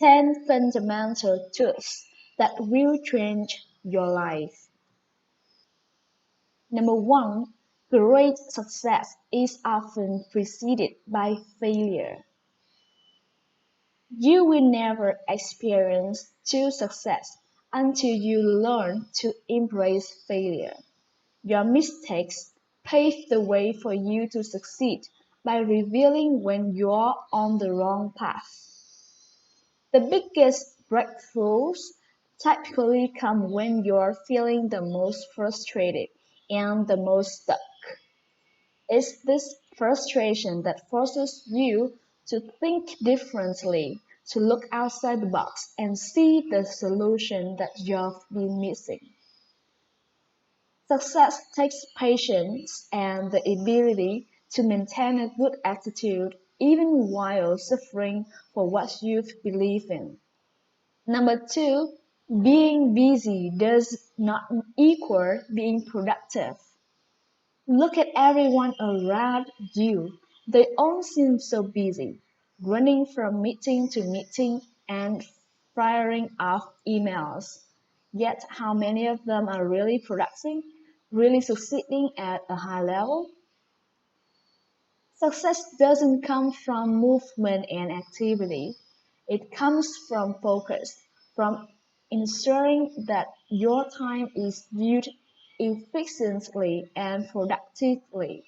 10 fundamental truths that will change your life. Number 1. Great success is often preceded by failure. You will never experience true success until you learn to embrace failure. Your mistakes pave the way for you to succeed by revealing when you're on the wrong path. The biggest breakthroughs typically come when you're feeling the most frustrated and the most stuck. It's this frustration that forces you to think differently, to look outside the box and see the solution that you've been missing. Success takes patience and the ability to maintain a good attitude even while suffering for what you believe in. Number 2, being busy does not equal being productive. Look at everyone around you. They all seem so busy, running from meeting to meeting and firing off emails. Yet, how many of them are really productive, really succeeding at a high level? Success doesn't come from movement and activity. It comes from focus, from ensuring that your time is used efficiently and productively.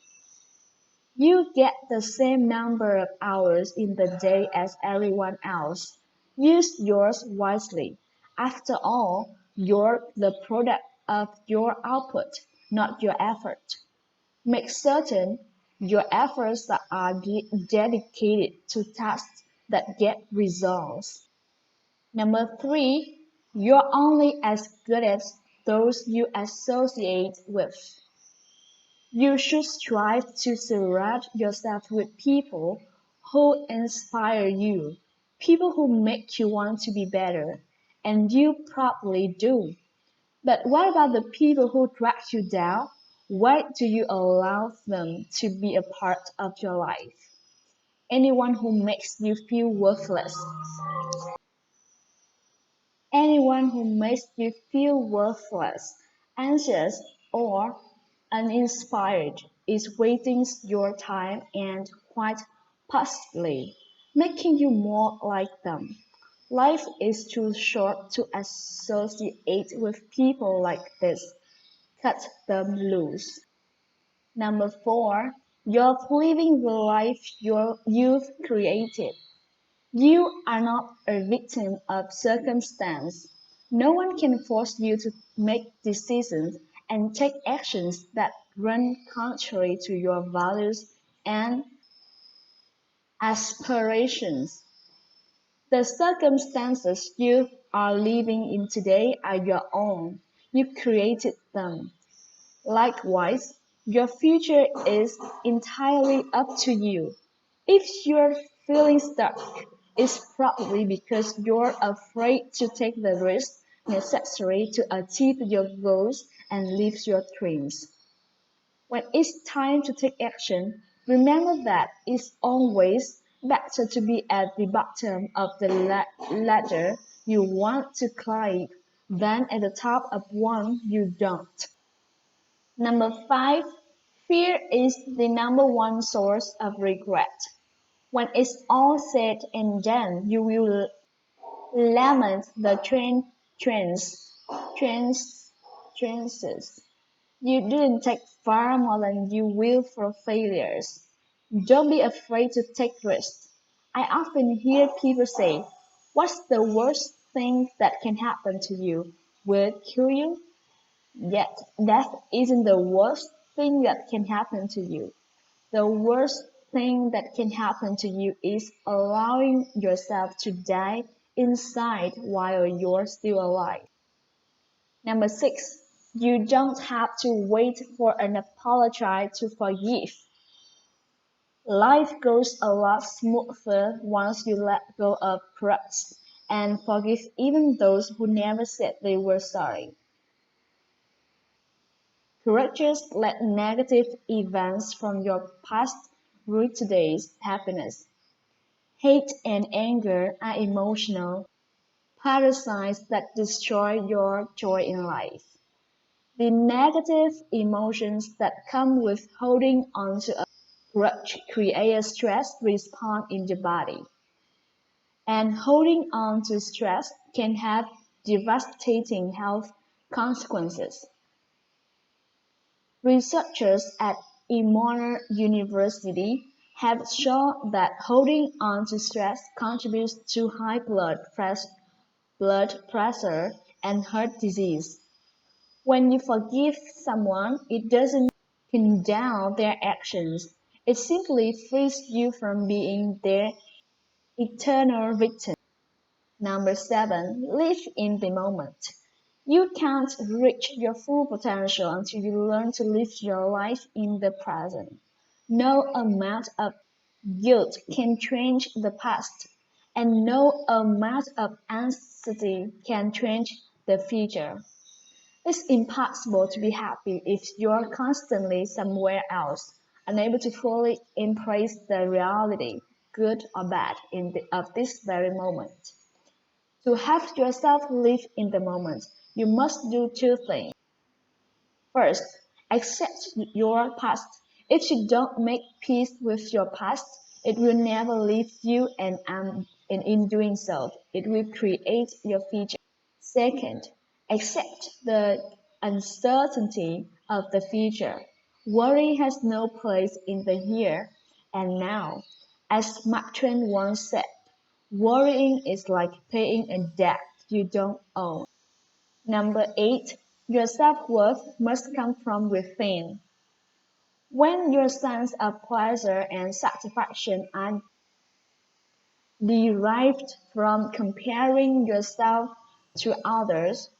You get the same number of hours in the day as everyone else. Use yours wisely. After all, you're the product of your output, not your effort. Make certain your efforts are dedicated to tasks that get results. Number 3, you're only as good as those you associate with. You should strive to surround yourself with people who inspire you, people who make you want to be better, and you probably do. But what about the people who drag you down? Why do you allow them to be a part of your life? Anyone who makes you feel worthless. Anyone who makes you feel worthless, anxious, or uninspired is wasting your time and quite possibly making you more like them. Life is too short to associate with people like this. Cut them loose. Number 4, you're living the life you've created. You are not a victim of circumstance. No one can force you to make decisions and take actions that run contrary to your values and aspirations. The circumstances you are living in today are your own. You created them. Likewise, your future is entirely up to you. If you're feeling stuck, it's probably because you're afraid to take the risks necessary to achieve your goals and live your dreams. When it's time to take action, remember that it's always better to be at the bottom of the ladder you want to climb than at the top of one you don't. Number 5, fear is the number one source of regret. When it's all said and done, you will lament the trans, chances. You didn't take far more than you will for failures. Don't be afraid to take risks. I often hear people say, "What's the worst thing that can happen to you? Will it kill you?" Yet death isn't the worst thing that can happen to you. The worst thing that can happen to you is allowing yourself to die inside while you're still alive. Number 6, you don't have to wait for an apology to forgive. Life goes a lot smoother once you let go of grudges and forgive even those who never said they were sorry. Courageous let negative events from your past ruin today's happiness. Hate and anger are emotional parasites that destroy your joy in life. The negative emotions that come with holding on to a grudge create a stress response in the body. And holding on to stress can have devastating health consequences. Researchers at Emory University have shown that holding on to stress contributes to high blood pressure and heart disease. When you forgive someone, it doesn't condemn their actions. It simply frees you from being their eternal victim. Number seven, live in the moment. You can't reach your full potential until you learn to live your life in the present. No amount of guilt can change the past, and no amount of anxiety can change the future. It's impossible to be happy if you're constantly somewhere else, unable to fully embrace the reality, good or bad, of this very moment. To help yourself live in the moment, you must do two things. First, accept your past. If you don't make peace with your past, it will never leave you, and in doing so, it will create your future. Second, accept the uncertainty of the future. Worry has no place in the here and now. As Mark Twain once said, worrying is like paying a debt you don't own. Number 8, your self-worth must come from within. When your sense of pleasure and satisfaction are derived from comparing yourself to others,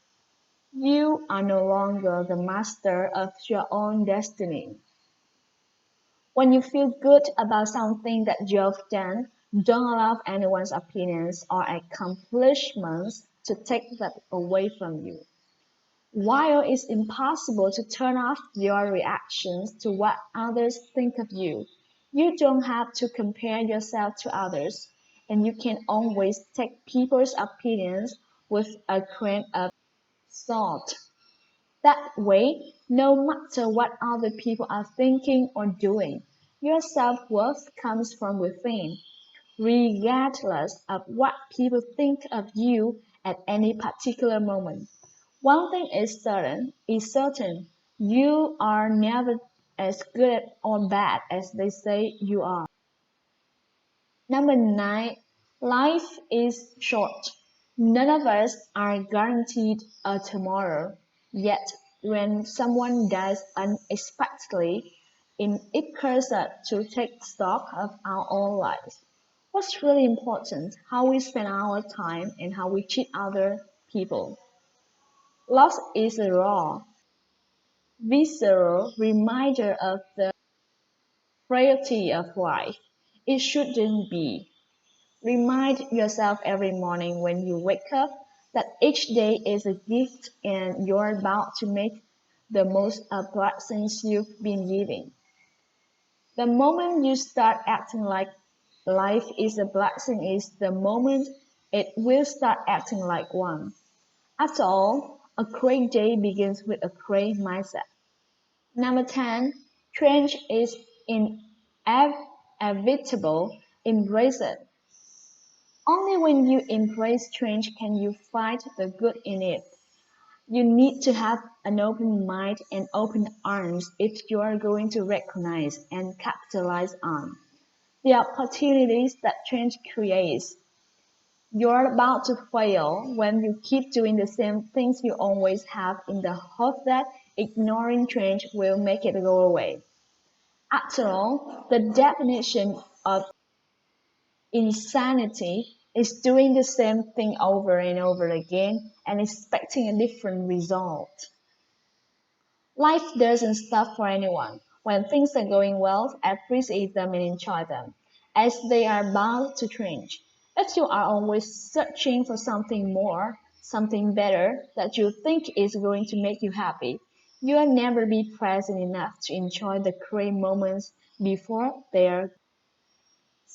you are no longer the master of your own destiny. When you feel good about something that you've done, don't allow anyone's opinions or accomplishments to take that away from you. While it's impossible to turn off your reactions to what others think of you, you don't have to compare yourself to others, and you can always take people's opinions with a grain of salt. That way, no matter what other people are thinking or doing, your self-worth comes from within, regardless of what people think of you at any particular moment. One thing is certain, you are never as good or bad as they say you are. Number 9, life is short. None of us are guaranteed a tomorrow. Yet, when someone dies unexpectedly, it occurs us to take stock of our own lives. What's really important, how we spend our time and how we treat other people. Loss is a raw, visceral reminder of the frailty of life. It shouldn't be. Remind yourself every morning when you wake up that each day is a gift and you're about to make the most of blessings you've been given. The moment you start acting like life is a blessing is the moment it will start acting like one. After all, a great day begins with a great mindset. Number 10, change is inevitable. Embrace it. Only when you embrace change can you find the good in it. You need to have an open mind and open arms if you are going to recognize and capitalize on the opportunities that change creates. You're about to fail when you keep doing the same things you always have in the hope that ignoring change will make it go away. After all, the definition of insanity is doing the same thing over and over again and expecting a different result. Life doesn't stop for anyone. When things are going well, appreciate them and enjoy them, as they are bound to change. If you are always searching for something more, something better that you think is going to make you happy, you'll never be present enough to enjoy the great moments before they're